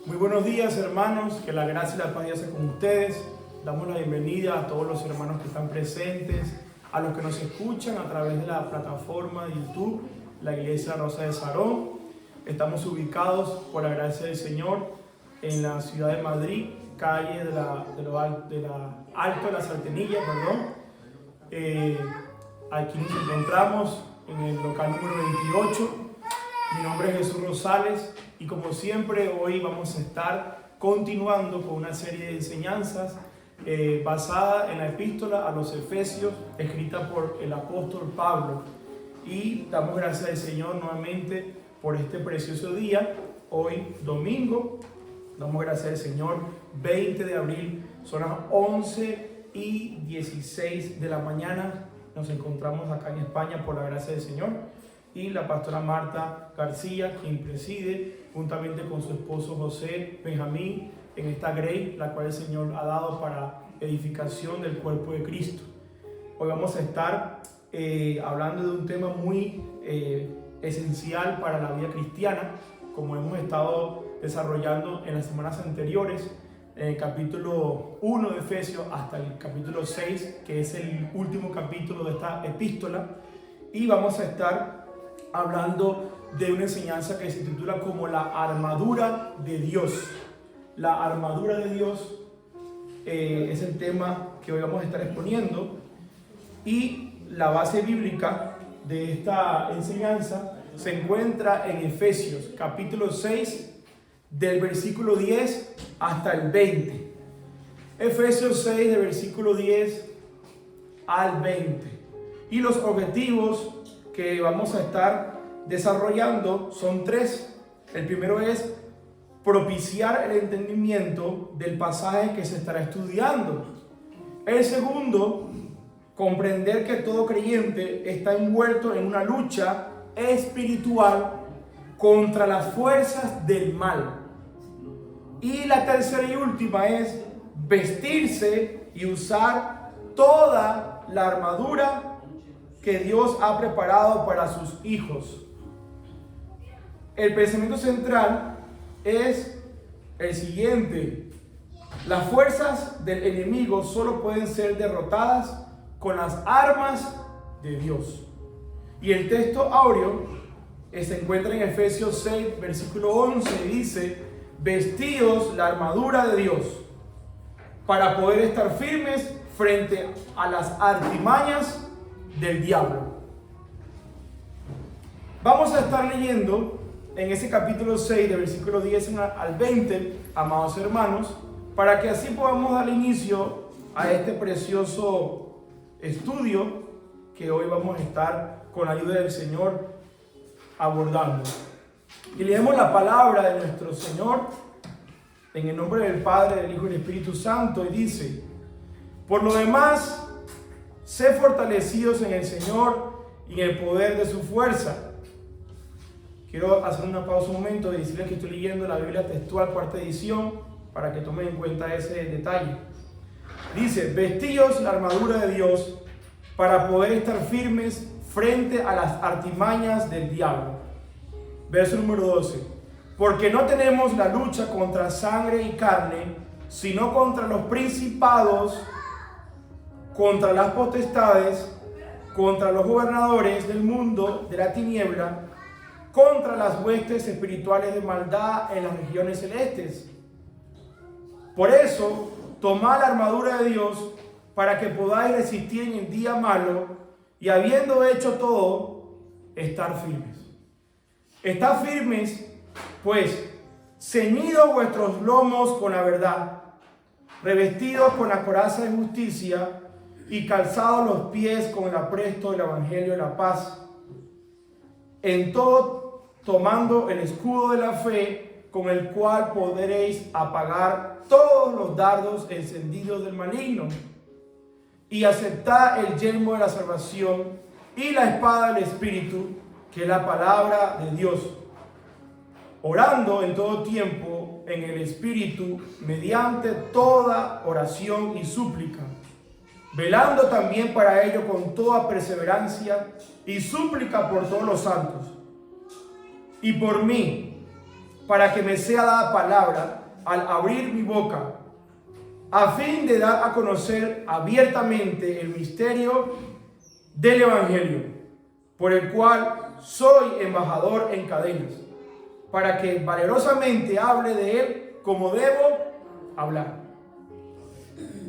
Muy buenos días, hermanos, que la gracia y la paz sea con ustedes. Damos la bienvenida a todos los hermanos que están presentes, a los que nos escuchan a través de la plataforma de YouTube, la Iglesia Rosa de Sarón. Estamos ubicados, por la gracia del Señor, en la ciudad de Madrid, calle de la Alto de la Saltenilla, aquí nos encontramos en el local número 28. Mi nombre es Jesús Rosales y como siempre hoy vamos a estar continuando con una serie de enseñanzas basada en la epístola a los Efesios, escrita por el apóstol Pablo. Y damos gracias al Señor nuevamente por este precioso día, hoy domingo. Damos gracias al Señor, 20 de abril, son las 11:16 de la mañana. Nos encontramos acá en España por la gracia del Señor. Y la pastora Marta García, quien preside, juntamente con su esposo José Benjamín, en esta grey, la cual el Señor ha dado para edificación del cuerpo de Cristo. Hoy vamos a estar hablando de un tema muy esencial para la vida cristiana, como hemos estado desarrollando en las semanas anteriores, en el capítulo 1 de Efesios hasta el capítulo 6, que es el último capítulo de esta epístola. Y vamos a estar hablando de una enseñanza que se titula como la armadura de Dios. La armadura de Dios es el tema que hoy vamos a estar exponiendo, y la base bíblica de esta enseñanza se encuentra en Efesios capítulo 6 del versículo 10 hasta el 20. Efesios 6 del versículo 10 al 20. Y los objetivos que vamos a estar desarrollando son tres. El primero es propiciar el entendimiento del pasaje que se estará estudiando. El segundo, comprender que todo creyente está envuelto en una lucha espiritual contra las fuerzas del mal. Y la tercera y última es vestirse y usar toda la armadura que Dios ha preparado para sus hijos. El pensamiento central es el siguiente: las fuerzas del enemigo solo pueden ser derrotadas con las armas de Dios. Y el texto áureo se encuentra en Efesios 6, versículo 11, y dice: vestidos la armadura de Dios para poder estar firmes frente a las artimañas del diablo. Vamos a estar leyendo en ese capítulo 6, de versículo 10 al 20, amados hermanos, para que así podamos dar inicio a este precioso estudio que hoy vamos a estar, con la ayuda del Señor, abordando. Y leemos la palabra de nuestro Señor en el nombre del Padre, del Hijo y del Espíritu Santo, y dice: por lo demás, sed fortalecidos en el Señor y en el poder de su fuerza. Quiero hacer una pausa un momento y decirles que estoy leyendo la Biblia textual, cuarta edición, para que tomen en cuenta ese detalle. Dice: vestíos la armadura de Dios para poder estar firmes frente a las artimañas del diablo. Verso número 12. Porque no tenemos la lucha contra sangre y carne, sino contra los principados, contra las potestades, contra los gobernadores del mundo de la tiniebla, contra las huestes espirituales de maldad en las regiones celestes. Por eso, tomad la armadura de Dios para que podáis resistir en el día malo, y habiendo hecho todo, estar firmes. Estad firmes, pues, ceñidos vuestros lomos con la verdad, revestidos con la coraza de justicia, y calzados los pies con el apresto del evangelio de la paz. En todo, tomando el escudo de la fe, con el cual podréis apagar todos los dardos encendidos del maligno, y aceptad el yelmo de la salvación y la espada del Espíritu, que es la palabra de Dios, orando en todo tiempo en el Espíritu, mediante toda oración y súplica, velando también para ello con toda perseverancia y súplica por todos los santos, y por mí, para que me sea dada palabra al abrir mi boca, a fin de dar a conocer abiertamente el misterio del Evangelio, por el cual soy embajador en cadenas, para que valerosamente hable de él como debo hablar.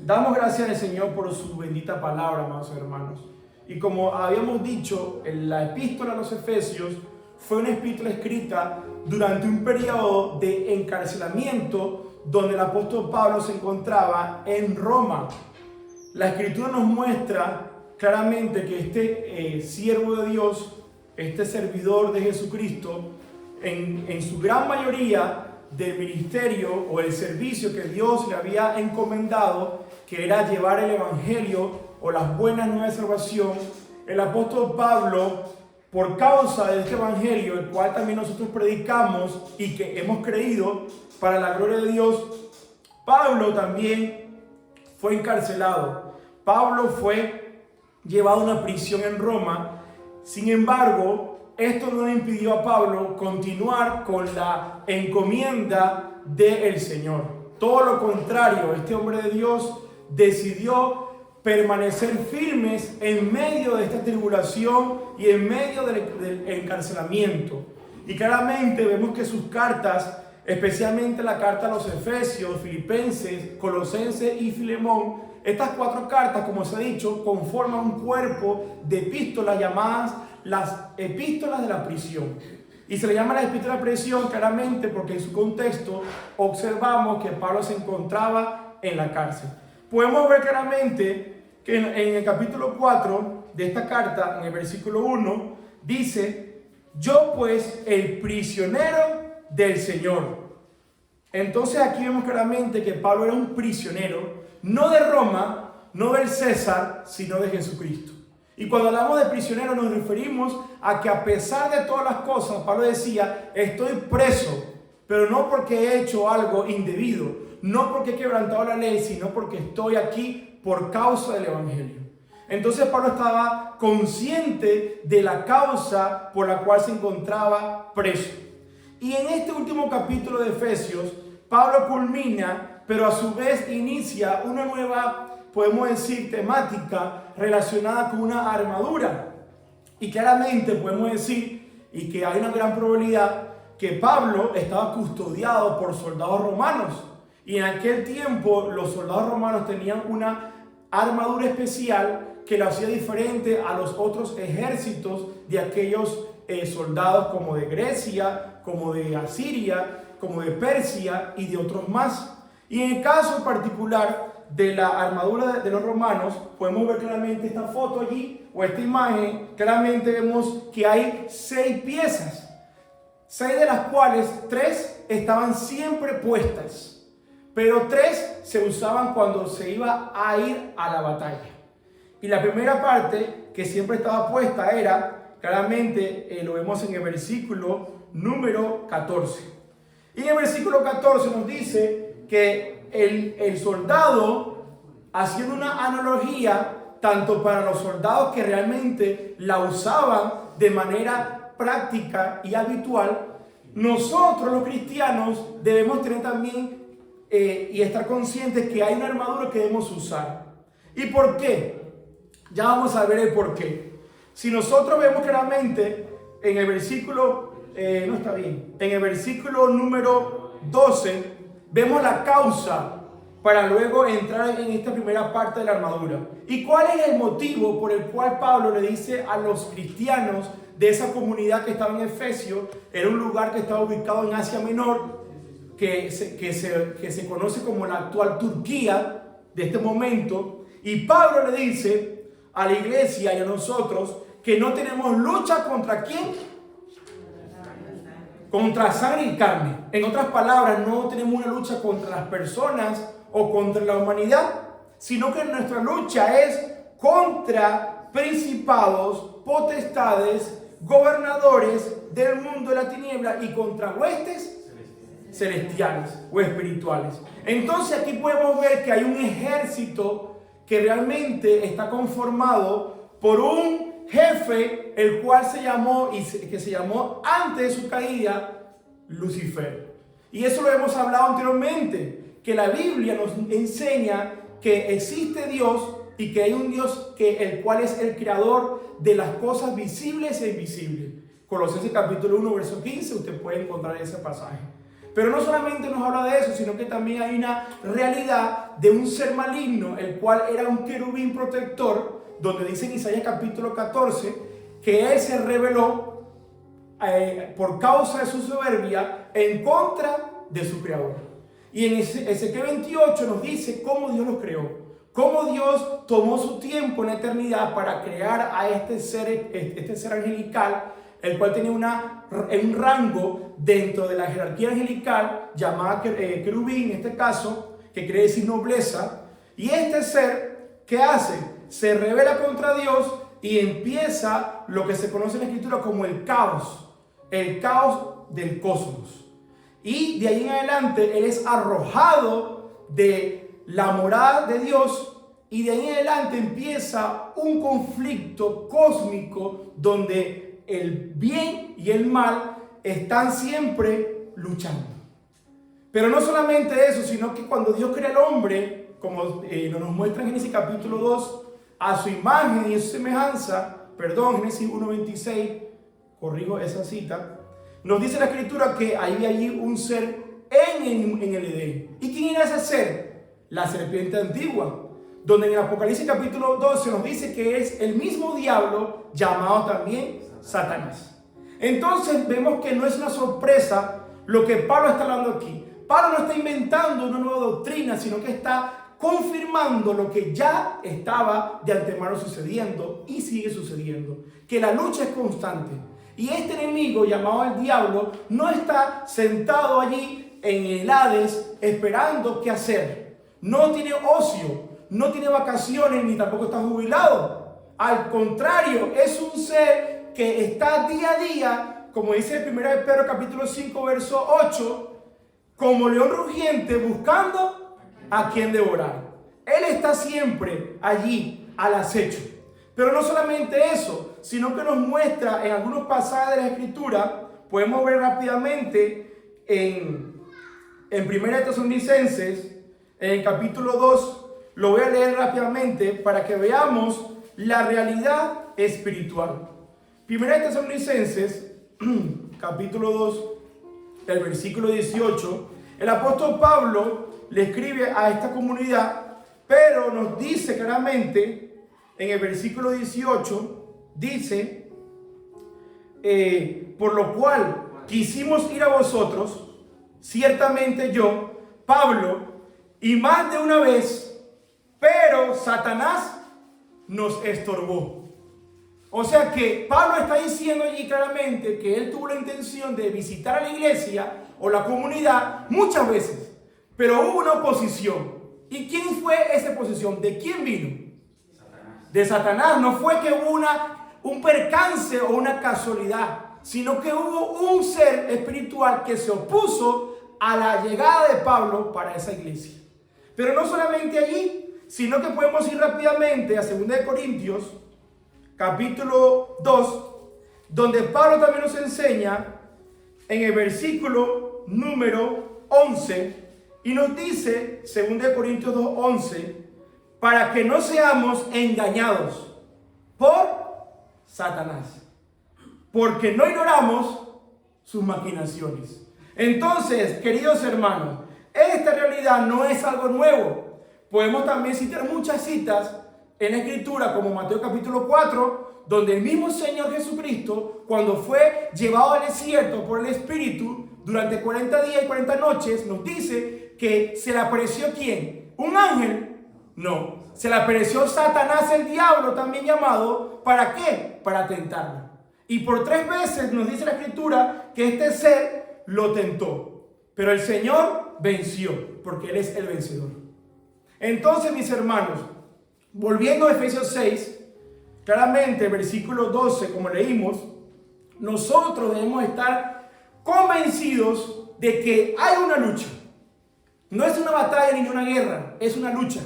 Damos gracias al Señor por su bendita palabra, amados hermanos. Y como habíamos dicho, en la epístola a los Efesios fue una epístola escrita durante un periodo de encarcelamiento donde el apóstol Pablo se encontraba en Roma. La escritura nos muestra claramente que este siervo de Dios, este servidor de Jesucristo, en su gran mayoría del ministerio o el servicio que Dios le había encomendado, que era llevar el evangelio o las buenas nuevas de salvación, el apóstol Pablo, por causa de este evangelio, el cual también nosotros predicamos y que hemos creído para la gloria de Dios, Pablo también fue encarcelado. Pablo fue llevado a una prisión en Roma. Sin embargo, esto no le impidió a Pablo continuar con la encomienda del Señor. Todo lo contrario, este hombre de Dios decidió permanecer firmes en medio de esta tribulación y en medio del encarcelamiento. Y claramente vemos que sus cartas, especialmente la carta a los Efesios, Filipenses, Colosenses y Filemón, estas 4 cartas, como se ha dicho, conforman un cuerpo de epístolas llamadas las epístolas de la prisión. Y se le llama la epístola de la prisión claramente porque en su contexto observamos que Pablo se encontraba en la cárcel. Podemos ver claramente que en el capítulo 4 de esta carta, en el versículo 1, dice: yo pues, el prisionero del Señor. Entonces aquí vemos claramente que Pablo era un prisionero, no de Roma, no del César, sino de Jesucristo. Y cuando hablamos de prisionero nos referimos a que a pesar de todas las cosas, Pablo decía: estoy preso, pero no porque he hecho algo indebido, no porque he quebrantado la ley, sino porque estoy aquí por causa del Evangelio. Entonces Pablo estaba consciente de la causa por la cual se encontraba preso. Y en este último capítulo de Efesios, Pablo culmina, pero a su vez inicia una nueva, podemos decir, temática relacionada con una armadura. Y claramente podemos decir, y que hay una gran probabilidad, que Pablo estaba custodiado por soldados romanos. Y en aquel tiempo los soldados romanos tenían una armadura especial que lo hacía diferente a los otros ejércitos de aquellos soldados como de Grecia, como de Asiria, como de Persia y de otros más. Y en el caso particular de la armadura de los romanos, podemos ver claramente esta foto allí, o esta imagen. Claramente vemos que hay 6 piezas, 6 de las cuales 3 estaban siempre puestas, pero 3 se usaban cuando se iba a ir a la batalla. Y la primera parte que siempre estaba puesta era, claramente lo vemos en el versículo número 14. Y en el versículo 14 nos dice que el soldado, haciendo una analogía tanto para los soldados que realmente la usaban de manera práctica y habitual, nosotros los cristianos debemos tener también y estar conscientes que hay una armadura que debemos usar. ¿Y por qué? Ya vamos a ver el por qué. Si nosotros vemos claramente en el versículo, en el versículo número 12, vemos la causa para luego entrar en esta primera parte de la armadura. ¿Y cuál es el motivo por el cual Pablo le dice a los cristianos de esa comunidad que estaba en Efesio? Era un lugar que estaba ubicado en Asia Menor, que se conoce como la actual Turquía de este momento. Y Pablo le dice a la iglesia y a nosotros que no tenemos lucha contra ¿quién? Contra sangre y carne. En otras palabras, no tenemos una lucha contra las personas o contra la humanidad, sino que nuestra lucha es contra principados, potestades, gobernadores del mundo de la tiniebla y contra huestes celestiales o espirituales. Entonces aquí podemos ver que hay un ejército que realmente está conformado por un jefe, el cual se llamó, que se llamó antes de su caída, Lucifer. Y eso lo hemos hablado anteriormente, que la Biblia nos enseña que existe Dios y que hay un Dios el cual es el creador de las cosas visibles e invisibles. Colosenses capítulo 1, verso 15, usted puede encontrar ese pasaje. Pero no solamente nos habla de eso, sino que también hay una realidad de un ser maligno, el cual era un querubín protector, donde dice en Isaías capítulo 14, que él se rebeló por causa de su soberbia en contra de su creador. Y en Ezequiel 28 nos dice cómo Dios lo creó, cómo Dios tomó su tiempo en la eternidad para crear a este ser angelical, el cual tenía un rango dentro de la jerarquía angelical llamada querubín, en este caso, que quiere decir nobleza. Y este ser, ¿qué hace? Se rebela contra Dios y empieza lo que se conoce en la Escritura como el caos del cosmos. Y de ahí en adelante él es arrojado de la morada de Dios, y de ahí en adelante empieza un conflicto cósmico donde el bien y el mal están siempre luchando. Pero no solamente eso, sino que cuando Dios crea al hombre, como nos muestra en Génesis capítulo 2, a su imagen y a su semejanza, Génesis 1:26, corrijo esa cita, nos dice la Escritura que había allí un ser en el Edén. ¿Y quién era ese ser? La serpiente antigua, donde en el Apocalipsis capítulo 12 nos dice que es el mismo diablo llamado también Satanás. Entonces vemos que no es una sorpresa lo que Pablo está hablando aquí. Pablo no está inventando una nueva doctrina, sino que está confirmando lo que ya estaba de antemano sucediendo y sigue sucediendo, que la lucha es constante. Y este enemigo llamado el diablo no está sentado allí en el Hades esperando qué hacer. No tiene ocio, no tiene vacaciones, ni tampoco está jubilado. Al contrario, es un ser que está día a día, como dice el 1 Pedro capítulo 5, verso 8, como león rugiente buscando a quien devorar. Él está siempre allí al acecho. Pero no solamente eso, sino que nos muestra en algunos pasajes de la Escritura, podemos ver rápidamente en 1 Tesalonicenses, en el capítulo 2, lo voy a leer rápidamente para que veamos la realidad espiritual. 1 Tesalonicenses, capítulo 2, el versículo 18, el apóstol Pablo le escribe a esta comunidad, pero nos dice claramente en el versículo 18, dice, por lo cual quisimos ir a vosotros, ciertamente yo, Pablo, y más de una vez, pero Satanás nos estorbó. O sea que Pablo está diciendo allí claramente que él tuvo la intención de visitar a la iglesia o la comunidad muchas veces, pero hubo una oposición. ¿Y quién fue esa oposición? ¿De quién vino? De Satanás. No fue que hubo un percance o una casualidad, sino que hubo un ser espiritual que se opuso a la llegada de Pablo para esa iglesia. Pero no solamente allí, sino que podemos ir rápidamente a 2 Corintios capítulo 2, donde Pablo también nos enseña en el versículo número 11, y nos dice 2 Corintios 2:11, para que no seamos engañados por Satanás, porque no ignoramos sus maquinaciones. Entonces, queridos hermanos, esta realidad no es algo nuevo. Podemos también citar muchas citas en la Escritura, como Mateo capítulo 4, donde el mismo Señor Jesucristo, cuando fue llevado al desierto por el Espíritu durante 40 días y 40 noches, nos dice que se le apareció ¿quién? ¿Un ángel? No, se le apareció Satanás, el diablo también llamado. ¿Para qué? Para tentarlo. Y por 3 veces nos dice la Escritura que este ser lo tentó, pero el Señor venció, porque Él es el vencedor. Entonces, mis hermanos, volviendo a Efesios 6, claramente, versículo 12, como leímos, nosotros debemos estar convencidos de que hay una lucha. No es una batalla ni una guerra, es una lucha.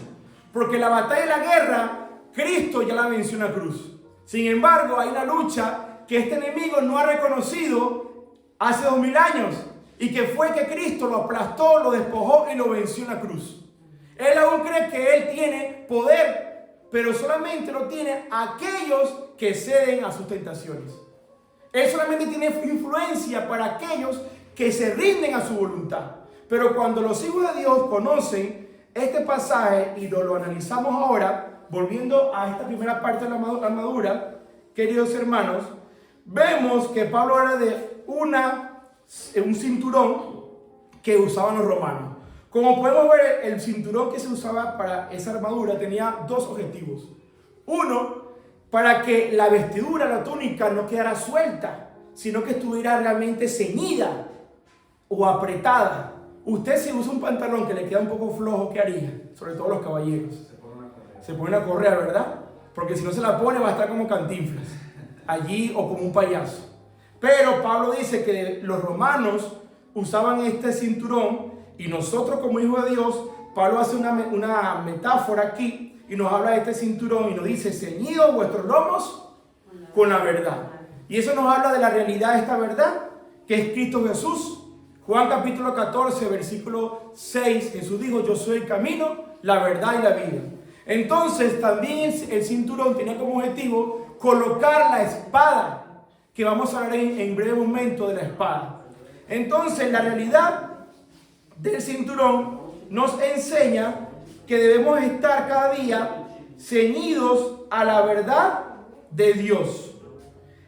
Porque la batalla y la guerra, Cristo ya la venció en la cruz. Sin embargo, hay una lucha que este enemigo no ha reconocido hace 2000 años. y que fue que Cristo lo aplastó, lo despojó y lo venció en la cruz. Él aún cree que él tiene poder, pero solamente lo tiene aquellos que ceden a sus tentaciones. Él solamente tiene influencia para aquellos que se rinden a su voluntad. Pero cuando los hijos de Dios conocen este pasaje y lo analizamos ahora, volviendo a esta primera parte de la armadura, queridos hermanos, vemos que Pablo habla de un cinturón que usaban los romanos. Como podemos ver, el cinturón que se usaba para esa armadura tenía dos objetivos. Uno, para que la vestidura, la túnica, no quedara suelta, sino que estuviera realmente ceñida o apretada. Usted, si usa un pantalón que le queda un poco flojo, ¿qué haría? Sobre todo los caballeros. Se ponen a correr, ¿verdad? Porque si no se la pone va a estar como Cantinflas allí o como un payaso. Pero Pablo dice que los romanos usaban este cinturón y nosotros como hijos de Dios, Pablo hace una metáfora aquí y nos habla de este cinturón y nos dice: ceñidos vuestros lomos con la verdad. Y eso nos habla de la realidad de esta verdad, que es Cristo Jesús. Juan capítulo 14, versículo 6, Jesús dijo: yo soy el camino, la verdad y la vida. Entonces también el cinturón tenía como objetivo colocar la espada, que vamos a ver en breve momento de la espada. Entonces la realidad del cinturón nos enseña que debemos estar cada día ceñidos a la verdad de Dios.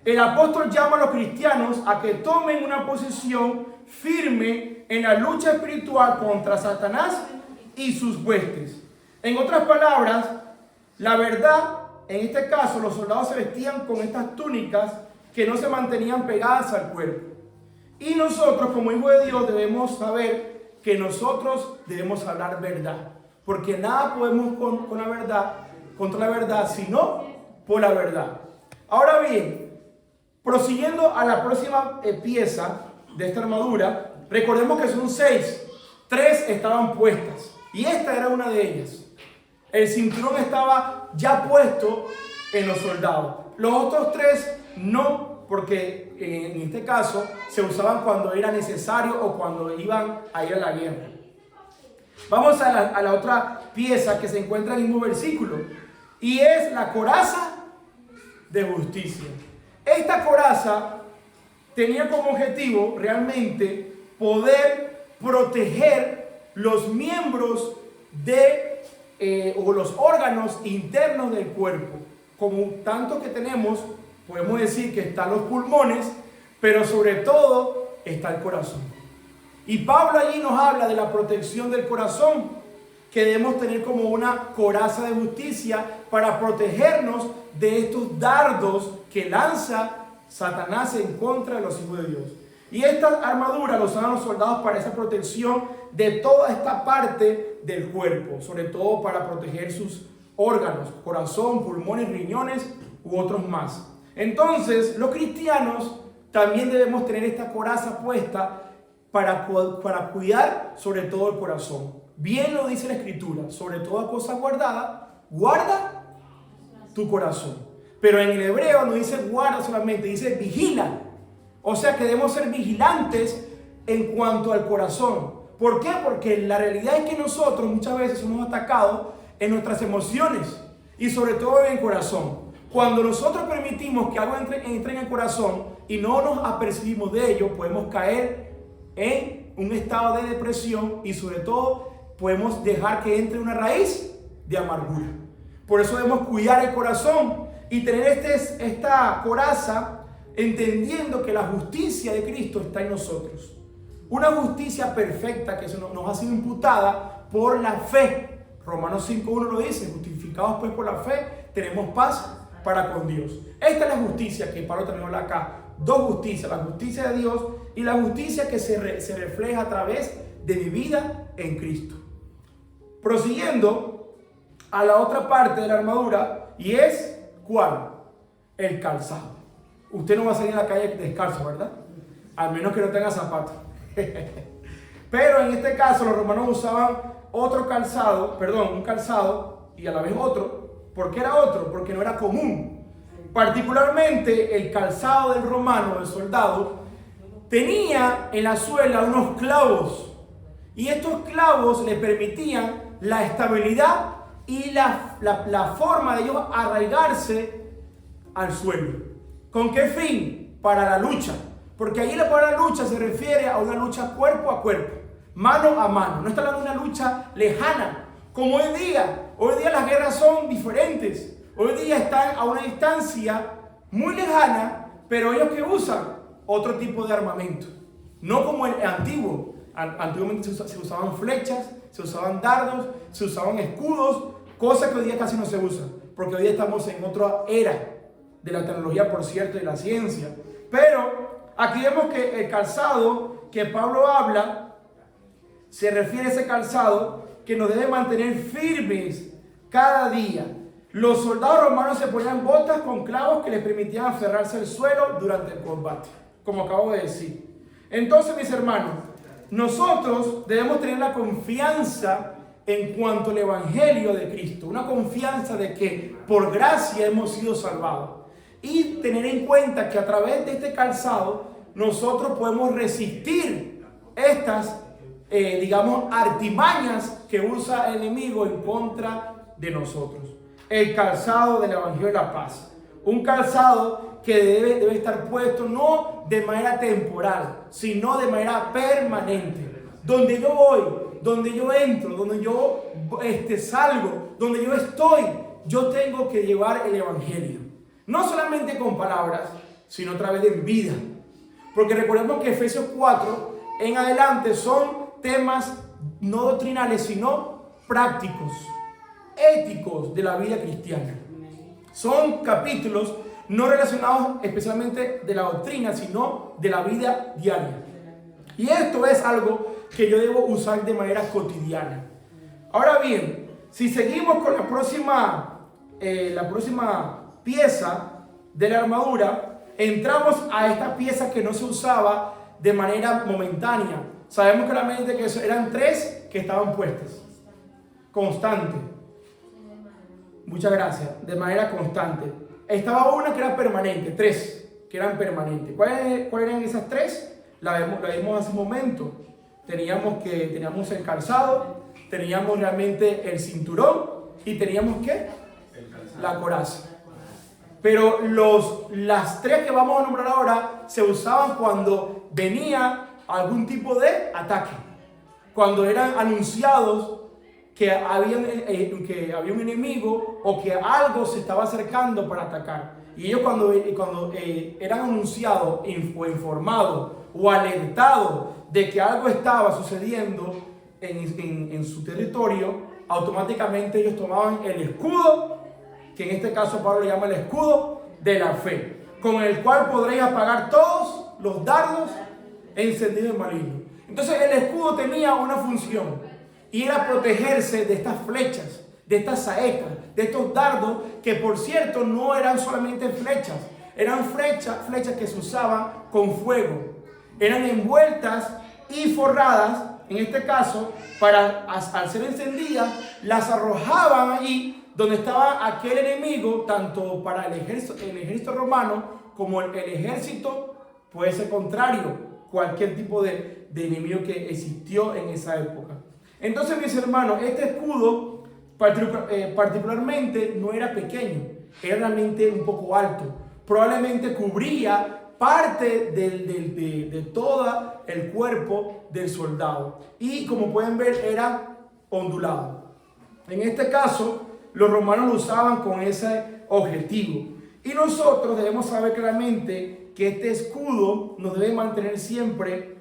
El apóstol llama a los cristianos a que tomen una posición firme en la lucha espiritual contra Satanás y sus huestes. En otras palabras, la verdad, en este caso, los soldados se vestían con estas túnicas que no se mantenían pegadas al cuerpo. Y nosotros, como hijos de Dios, debemos saber que nosotros debemos hablar verdad, porque nada podemos contra la verdad, sino por la verdad. Ahora bien, prosiguiendo a la próxima pieza de esta armadura, recordemos que son 6, 3 estaban puestas y esta era una de ellas. El cinturón estaba ya puesto en los soldados, los otros 3 no, porque en este caso se usaban cuando era necesario o cuando iban a ir a la guerra. Vamos a la otra pieza que se encuentra en el mismo versículo y es la coraza de justicia. Esta coraza tenía como objetivo realmente poder proteger los miembros o los órganos internos del cuerpo. Como tanto que tenemos, podemos decir que están los pulmones, pero sobre todo está el corazón. Y Pablo allí nos habla de la protección del corazón, que debemos tener como una coraza de justicia para protegernos de estos dardos que lanza Satanás en contra de los hijos de Dios. Y esta armadura lo usaban los soldados para esa protección de toda esta parte del cuerpo, sobre todo para proteger sus órganos, corazón, pulmones, riñones u otros más. Entonces, los cristianos también debemos tener esta coraza puesta para cuidar sobre todo el corazón. Bien lo dice la Escritura: sobre toda cosa guardada, guarda tu corazón. Pero en el hebreo no dice guarda solamente, dice vigila. O sea que debemos ser vigilantes en cuanto al corazón. ¿Por qué? Porque la realidad es que nosotros muchas veces somos atacados en nuestras emociones y sobre todo en el corazón. Cuando nosotros permitimos que algo entre en el corazón y no nos apercibimos de ello, podemos caer en un estado de depresión y sobre todo podemos dejar que entre una raíz de amargura. Por eso debemos cuidar el corazón y tener esta coraza, entendiendo que la justicia de Cristo está en nosotros. Una justicia perfecta que nos ha sido imputada por la fe. Romanos 5.1 lo dice: justificados pues por la fe, tenemos paz para con Dios. Esta es la justicia que Pablo también habla acá. Dos justicias: la justicia de Dios y la justicia que se refleja a través de mi vida en Cristo. Prosiguiendo a la otra parte de la armadura, y es ¿cuál? El calzado. Usted no va a salir a la calle descalzo, ¿verdad? Al menos que no tenga zapatos. Pero en este caso los romanos usaban un calzado y a la vez otro. ¿Por qué era otro? Porque no era común. Particularmente el calzado del romano, del soldado, tenía en la suela unos clavos. Y estos clavos le permitían la estabilidad y la forma de ellos arraigarse al suelo. ¿Con qué fin? Para la lucha. Porque allí la palabra lucha se refiere a una lucha cuerpo a cuerpo, mano a mano. No está hablando de una lucha lejana, como hoy día. Hoy día las guerras son diferentes. Hoy día están a una distancia muy lejana, pero ellos que usan otro tipo de armamento. No como el antiguo. Antiguamente se usaban flechas, se usaban dardos, se usaban escudos, cosas que hoy día casi no se usan, porque hoy día estamos en otra era de la tecnología, por cierto, y de la ciencia. Pero aquí vemos que el calzado que Pablo habla se refiere a ese calzado que nos debe mantener firmes cada día. Los soldados romanos se ponían botas con clavos que les permitían aferrarse al suelo durante el combate, como acabo de decir. Entonces, mis hermanos, nosotros debemos tener la confianza en cuanto al Evangelio de Cristo, una confianza de que por gracia hemos sido salvados. Y tener en cuenta que a través de este calzado nosotros podemos resistir estas, artimañas que usa el enemigo en contra de nosotros. El calzado del Evangelio de la paz. Un calzado que debe estar puesto no de manera temporal, sino de manera permanente. Donde yo voy, donde yo entro, donde yo salgo, donde yo estoy, yo tengo que llevar el Evangelio. No solamente con palabras, sino a través de vida. Porque recordemos que Efesios 4 en adelante son temas no doctrinales, sino prácticos, éticos de la vida cristiana. Son capítulos no relacionados especialmente de la doctrina, sino de la vida diaria. Y esto es algo que yo debo usar de manera cotidiana. Ahora bien, si seguimos con la próxima pieza de la armadura, entramos a esta pieza que no se usaba de manera momentánea. Sabemos claramente que eran 3 que estaban puestas, constante. Muchas gracias, de manera constante. Estaba una que era permanente, 3 que eran permanentes. ¿Cuáles eran esas 3? La vimos hace un momento. Teníamos el calzado, teníamos realmente el cinturón y teníamos ¿qué? La coraza. Pero las 3 que vamos a nombrar ahora se usaban cuando venía algún tipo de ataque. Cuando eran anunciados que había un enemigo o que algo se estaba acercando para atacar. Y ellos cuando eran anunciados o informados o alertados de que algo estaba sucediendo en su territorio, automáticamente ellos tomaban el escudo, que en este caso Pablo le llama el escudo de la fe, con el cual podréis apagar todos los dardos encendidos malignos. Entonces el escudo tenía una función y era protegerse de estas flechas, de estas saetas, de estos dardos que por cierto no eran solamente flechas, eran flechas que se usaban con fuego, eran envueltas y forradas, en este caso, para al ser encendidas, las arrojaban allí donde estaba aquel enemigo, tanto para el ejército romano como el ejército, puede ser contrario, cualquier tipo de enemigo que existió en esa época. Entonces, mis hermanos, este escudo particularmente no era pequeño, era realmente un poco alto. Probablemente cubría parte de todo el cuerpo del soldado. Y como pueden ver, era ondulado. En este caso, los romanos lo usaban con ese objetivo. Y nosotros debemos saber claramente que este escudo nos debe mantener siempre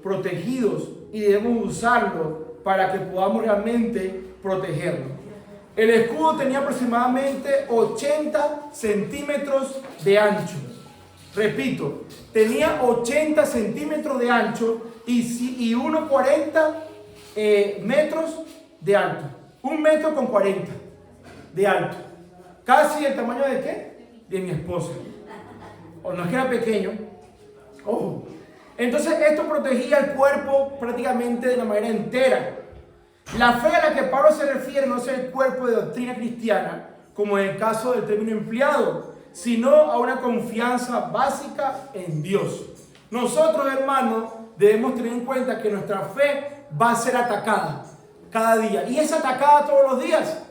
protegidos y debemos usarlo para que podamos realmente protegernos. El escudo tenía aproximadamente 80 centímetros de ancho. Repito, tenía 80 centímetros de ancho y 1,40 metros de alto. 1,40 metros de alto. Casi el tamaño de ¿qué? De mi esposa. O no es que era pequeño. Ojo. Entonces esto protegía el cuerpo prácticamente de la manera entera. La fe a la que Pablo se refiere no es el cuerpo de doctrina cristiana, como en el caso del término empleado, sino a una confianza básica en Dios. Nosotros, hermanos, debemos tener en cuenta que nuestra fe va a ser atacada cada día. Y es atacada todos los días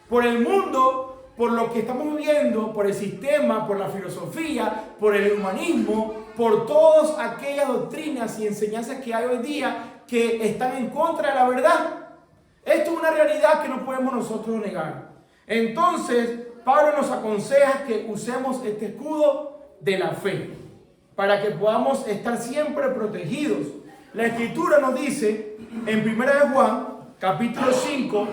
por el mundo, por lo que estamos viviendo, por el sistema, por la filosofía, por el humanismo, por todas aquellas doctrinas y enseñanzas que hay hoy día que están en contra de la verdad. Esto es una realidad que no podemos nosotros negar. Entonces, Pablo nos aconseja que usemos este escudo de la fe para que podamos estar siempre protegidos. La Escritura nos dice en 1 de Juan, capítulo 5,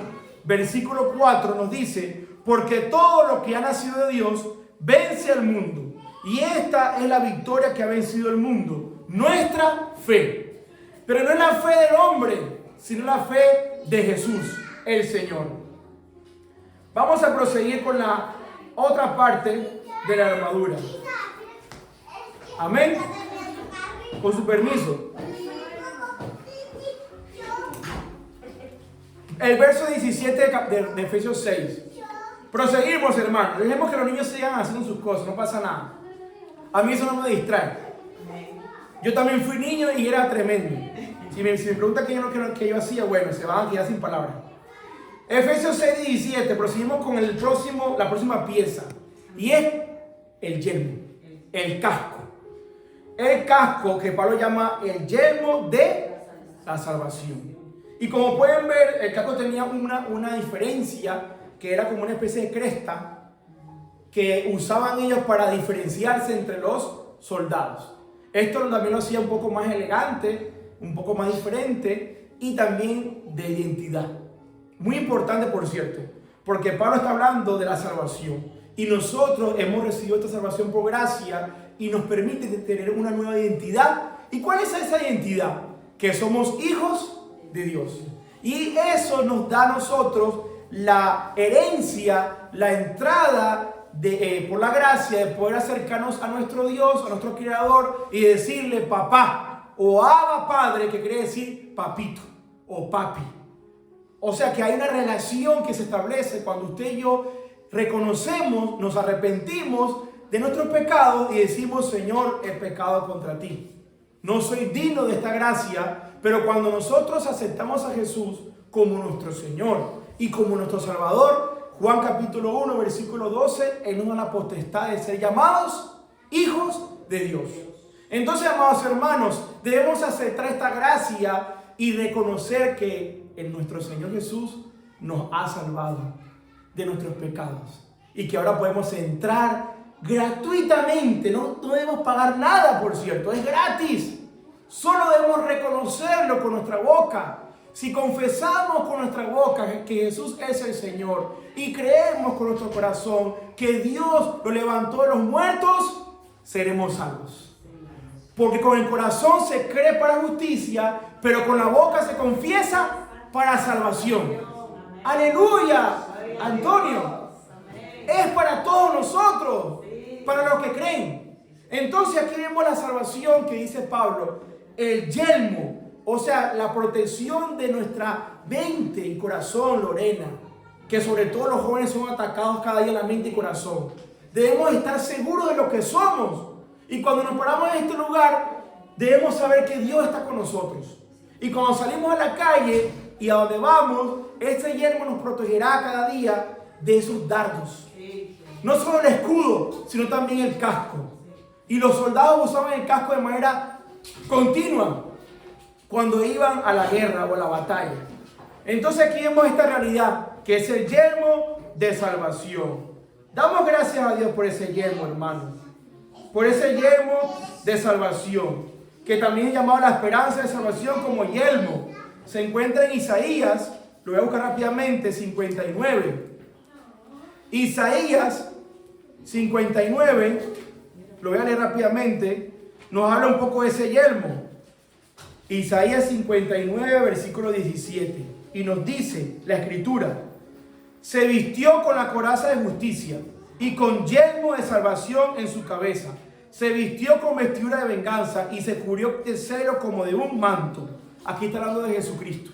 versículo 4, nos dice: porque todo lo que ha nacido de Dios vence al mundo. Y esta es la victoria que ha vencido el mundo, nuestra fe. Pero no es la fe del hombre, sino la fe de Jesús, el Señor. Vamos a proseguir con la otra parte de la armadura. Amén. Con su permiso. El verso 17 de Efesios 6. Proseguimos, hermanos. Dejemos que los niños sigan haciendo sus cosas, no pasa nada. A mí eso no me distrae. Yo también fui niño y era tremendo. Si me preguntan qué yo hacía, bueno, se van a quedar sin palabras. Efesios 6, 17. Proseguimos con la próxima pieza. Y es el yelmo, el casco. El casco que Pablo llama el yelmo de la salvación. Y como pueden ver, el casco tenía una diferencia, que era como una especie de cresta que usaban ellos para diferenciarse entre los soldados. Esto también lo hacía un poco más elegante, un poco más diferente y también de identidad. Muy importante, por cierto, porque Pablo está hablando de la salvación y nosotros hemos recibido esta salvación por gracia y nos permite tener una nueva identidad. ¿Y cuál es esa identidad? Que somos hijos de Dios. Y eso nos da a nosotros la herencia, la entrada por la gracia de poder acercarnos a nuestro Dios, a nuestro Creador y decirle papá o Abba Padre, que quiere decir papito o papi. O sea que hay una relación que se establece cuando usted y yo reconocemos, nos arrepentimos de nuestros pecados y decimos: Señor, he pecado contra ti. No soy digno de esta gracia, pero cuando nosotros aceptamos a Jesús como nuestro Señor y como nuestro Salvador, Juan capítulo 1, versículo 12, Él nos da la potestad de ser llamados hijos de Dios. Entonces, amados hermanos, debemos aceptar esta gracia y reconocer que en nuestro Señor Jesús nos ha salvado de nuestros pecados y que ahora podemos entrar gratuitamente. No debemos pagar nada, por cierto, es gratis. Solo debemos reconocerlo con nuestra boca. Si confesamos con nuestra boca que Jesús es el Señor y creemos con nuestro corazón que Dios lo levantó de los muertos, seremos salvos. Porque con el corazón se cree para justicia, pero con la boca se confiesa para salvación. ¡Aleluya! Antonio, es para todos nosotros, para los que creen. Entonces aquí vemos la salvación que dice Pablo, el yelmo. O sea, la protección de nuestra mente y corazón, Lorena, que sobre todo los jóvenes son atacados cada día en la mente y corazón. Debemos estar seguros de lo que somos. Y cuando nos paramos en este lugar, debemos saber que Dios está con nosotros. Y cuando salimos a la calle y a donde vamos, ese yelmo nos protegerá cada día de esos dardos. No solo el escudo, sino también el casco. Y los soldados usaban el casco de manera continua cuando iban a la guerra o a la batalla. Entonces aquí vemos esta realidad, que es el yelmo de salvación. Damos gracias a Dios por ese yelmo, hermano. Por ese yelmo de salvación, que también es llamado la esperanza de salvación como yelmo. Se encuentra en Isaías, lo voy a buscar rápidamente, 59. Isaías 59, lo voy a leer rápidamente, nos habla un poco de ese yelmo. Isaías 59, versículo 17. Y nos dice la escritura: se vistió con la coraza de justicia y con yelmo de salvación en su cabeza. Se vistió con vestidura de venganza y se cubrió de celo como de un manto. Aquí está hablando de Jesucristo.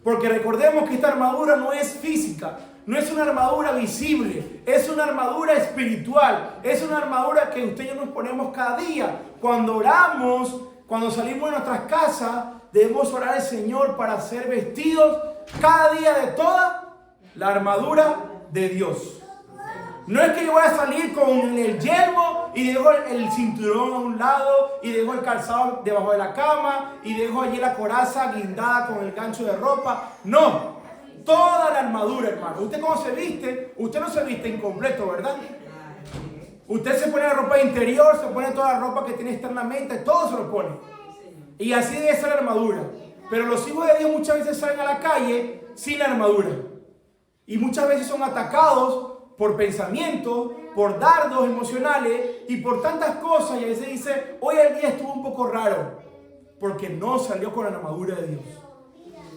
Porque recordemos que esta armadura no es física, no es una armadura visible, es una armadura espiritual, es una armadura que usted y yo nos ponemos cada día. Cuando oramos, cuando salimos de nuestras casas, debemos orar al Señor para ser vestidos cada día de toda la armadura de Dios. No es que yo voy a salir con el yelmo y dejo el cinturón a un lado y dejo el calzado debajo de la cama y dejo allí la coraza guindada con el gancho de ropa. No, toda la armadura, hermano. Usted cómo se viste, usted no se viste incompleto, ¿verdad? Usted se pone la ropa interior, se pone toda la ropa que tiene externamente, todo se lo pone. Y así debe ser la armadura. Pero los hijos de Dios muchas veces salen a la calle sin la armadura. Y muchas veces son atacados por pensamientos, por dardos emocionales y por tantas cosas. Y a veces dice, hoy el día estuvo un poco raro, porque no salió con la armadura de Dios.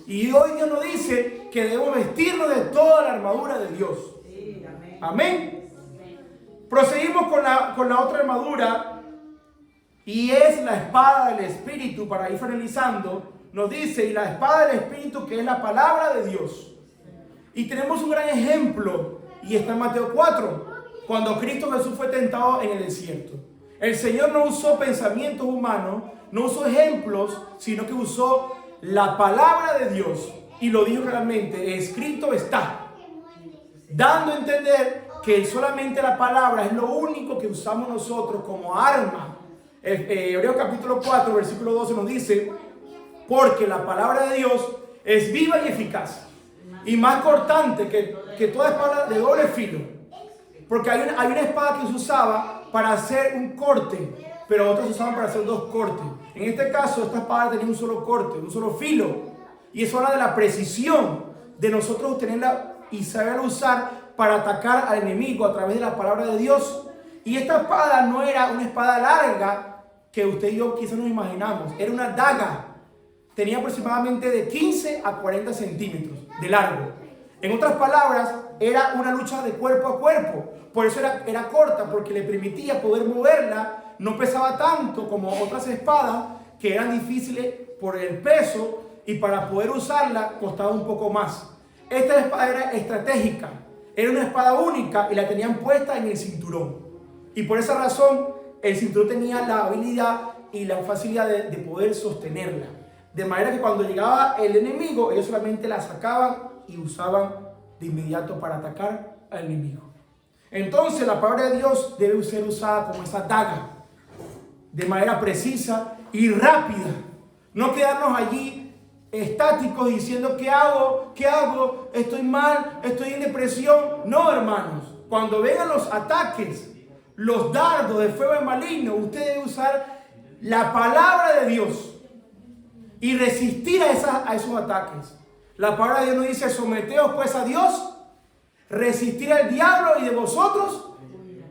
Y hoy Dios nos dice que debemos vestirnos de toda la armadura de Dios. Amén. Proseguimos con la otra armadura, y es la espada del Espíritu. Para ir finalizando, nos dice, y la espada del Espíritu, que es la palabra de Dios. Y tenemos un gran ejemplo, y está en Mateo 4, cuando Cristo Jesús fue tentado en el desierto. El Señor no usó pensamientos humanos, no usó ejemplos, sino que usó la palabra de Dios. Y lo dijo claramente, escrito está. Dando a entender que solamente la palabra es lo único que usamos nosotros como arma. Hebreos capítulo 4, versículo 12 nos dice, porque la palabra de Dios es viva y eficaz, y más cortante que toda espada de doble filo. Porque hay una espada que se usaba para hacer un corte, pero otras se usaban para hacer dos cortes. En este caso, esta espada tenía un solo corte, un solo filo. Y eso habla de la precisión de nosotros tenerla y saberla usar para atacar al enemigo a través de la palabra de Dios. Y esta espada no era una espada larga que usted y yo quizás nos imaginamos. Era una daga. Tenía aproximadamente de 15 a 40 centímetros de largo. En otras palabras, era una lucha de cuerpo a cuerpo. Por eso era corta, porque le permitía poder moverla. No pesaba tanto como otras espadas que eran difíciles por el peso, y para poder usarla costaba un poco más. Esta espada era estratégica. Era una espada única y la tenían puesta en el cinturón. Y por esa razón, el cinturón tenía la habilidad y la facilidad de poder sostenerla. De manera que cuando llegaba el enemigo, ellos solamente la sacaban y usaban de inmediato para atacar al enemigo. Entonces la palabra de Dios debe ser usada como esa daga, de manera precisa y rápida. No quedarnos allí estáticos diciendo ¿qué hago? ¿Qué hago? Estoy mal, estoy en depresión. No, hermanos, cuando vengan los ataques, los dardos de fuego maligno, usted debe usar la palabra de Dios y resistir a esos ataques. La palabra de Dios nos dice, someteos pues a Dios, resistir al diablo y de vosotros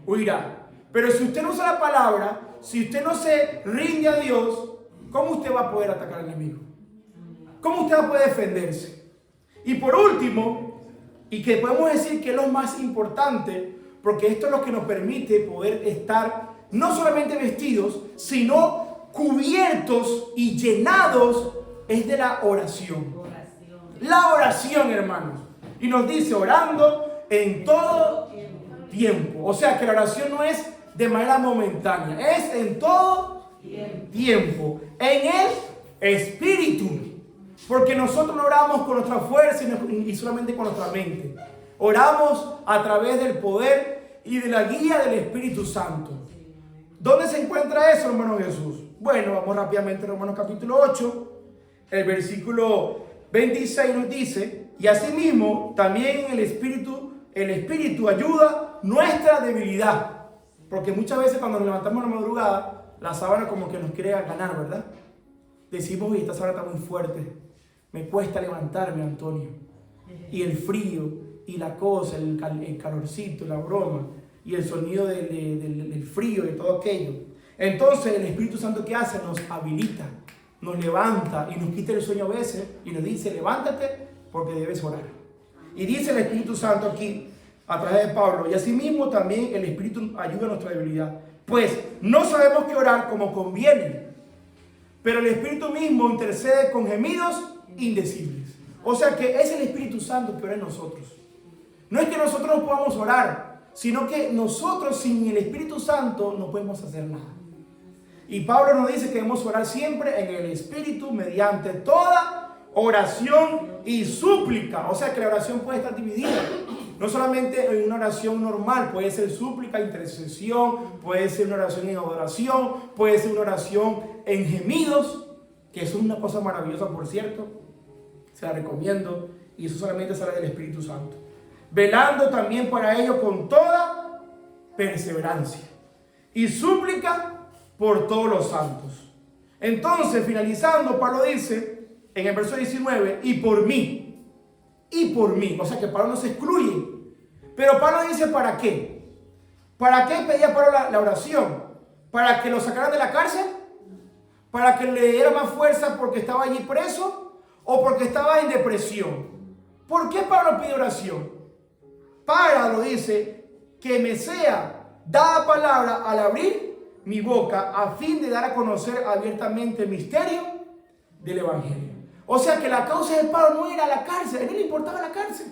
huirá. Pero si usted no usa la palabra, si usted no se rinde a Dios, ¿cómo usted va a poder atacar al enemigo? ¿Cómo usted va a poder defenderse? Y por último, y que podemos decir que es lo más importante, porque esto es lo que nos permite poder estar no solamente vestidos, sino cubiertos y llenados, es de la oración. La oración, hermanos. Y nos dice orando en todo tiempo. O sea que la oración no es de manera momentánea, es en todo tiempo, en el Espíritu. Porque nosotros no oramos con nuestra fuerza y solamente con nuestra mente. Oramos a través del poder y de la guía del Espíritu Santo. ¿Dónde se encuentra eso, hermano Jesús? Bueno, vamos rápidamente a Romanos capítulo 8, el versículo 26 nos dice, y asimismo también el Espíritu ayuda nuestra debilidad. Porque muchas veces cuando nos levantamos en la madrugada, la sábana como que nos quiere ganar, ¿verdad? Decimos, esta sábana está muy fuerte, me cuesta levantarme, Antonio. Y el frío, y la cosa, el calorcito, la broma, y el sonido del frío, de todo aquello. Entonces el Espíritu Santo, ¿qué hace? Nos habilita, nos levanta y nos quita el sueño a veces y nos dice, levántate porque debes orar. Y dice el Espíritu Santo aquí, a través de Pablo, y asimismo también el Espíritu ayuda a nuestra debilidad. Pues no sabemos qué orar como conviene, pero el Espíritu mismo intercede con gemidos indecibles. O sea que es el Espíritu Santo que ora en nosotros. No es que nosotros no podamos orar, sino que nosotros sin el Espíritu Santo no podemos hacer nada. Y Pablo nos dice que debemos orar siempre en el Espíritu mediante toda oración y súplica. O sea que la oración puede estar dividida. No solamente en una oración normal, puede ser súplica, intercesión, puede ser una oración en adoración, puede ser una oración en gemidos, que es una cosa maravillosa, por cierto. Se la recomiendo. Y eso solamente sale del Espíritu Santo. Velando también para ello con toda perseverancia y súplica por todos los santos. Entonces, finalizando, Pablo dice en el verso 19, y por mí, o sea que Pablo no se excluye, pero Pablo dice ¿para qué? ¿Para qué pedía Pablo la oración? ¿Para que lo sacaran de la cárcel? ¿Para que le diera más fuerza porque estaba allí preso? ¿O porque estaba en depresión? ¿Por qué Pablo pide oración? Para, lo dice, que me sea dada palabra al abrir mi boca a fin de dar a conocer abiertamente el misterio del Evangelio. O sea que la causa de Pablo no era la cárcel, a él no le importaba la cárcel.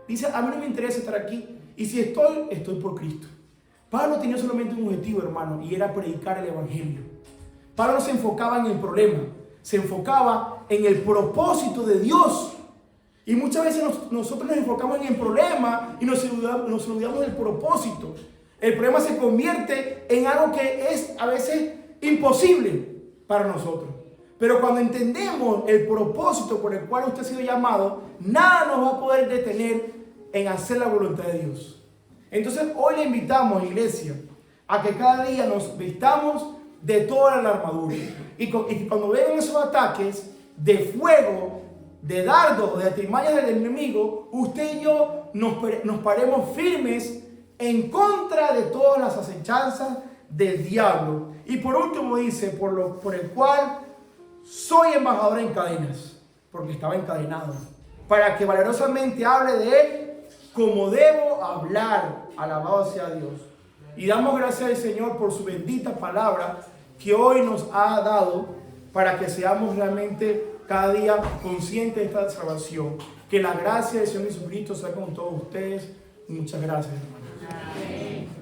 Dice, a mí no me interesa estar aquí y si estoy por Cristo. Pablo tenía solamente un objetivo, hermano, y era predicar el Evangelio. Pablo no se enfocaba en el problema, se enfocaba en el propósito de Dios. Y muchas veces nosotros nos enfocamos en el problema y nos olvidamos del propósito. El problema se convierte en algo que es a veces imposible para nosotros. Pero cuando entendemos el propósito por el cual usted ha sido llamado, nada nos va a poder detener en hacer la voluntad de Dios. Entonces hoy le invitamos, iglesia, a que cada día nos vistamos de toda la armadura. Y cuando vengan esos ataques de fuego, de dardos, de artimañas del enemigo, usted y yo nos paremos firmes en contra de todas las acechanzas del diablo. Y por último dice, por el cual soy embajador en cadenas, porque estaba encadenado, para que valerosamente hable de él como debo hablar. Alabado sea Dios. Y damos gracias al Señor por su bendita palabra que hoy nos ha dado para que seamos realmente cada día conscientes de esta salvación. Que la gracia del Señor Jesucristo sea con todos ustedes. Muchas gracias, hermanos. Amén.